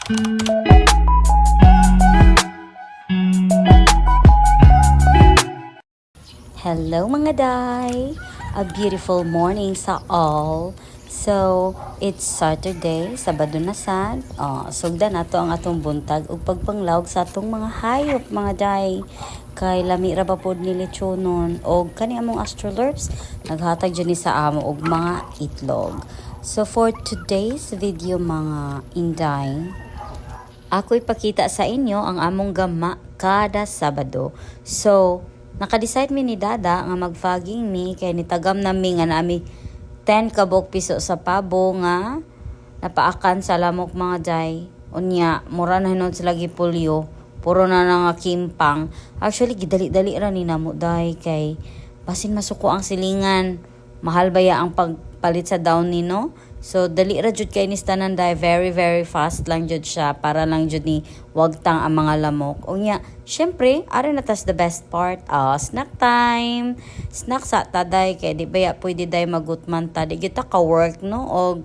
Hello mga day! A beautiful morning sa all. So, it's Saturday, Sabado na sad. Sugdan nato ang atong buntag ug pagpanglawg sa atong mga hayop mga day. Kay lami ra ba pod ni lechonon og kani among astrolorps naghatag jud ni sa amo og mga itlog. So for today's video mga inday, ako ipakita sa inyo ang among gama kada Sabado. So, naka-decide mi ni Dada nga mag-fogging mi kay nitagam na mi nga nami 10 kabok piso sa pabo nga napaakan sa lamok mga day. Unya, mura na hinon sila gipulyo. Puro na nga kimpang. Actually, gidali-dali ra ni namo day kay basin masuko ang silingan. Mahal baya ang pagpalit sa down ni no? So, dali ra jud kay ni tanan day, very very fast lang jud siya para lang jud ni wagtang ang mga lamok. Unya, syempre, ari na tas the best part, snack time. Snack sa taday kay di baya pwede day magutman ta. Di kita ka work no og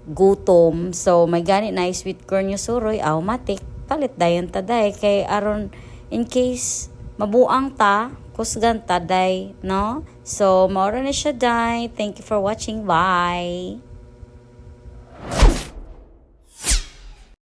gutom. So, may gani na sweet corn yung suroy, matik. Palit dayon taday kay aron in case mabuang ta kusgan taday no. So maura na siya day. Thank you for watching. Bye.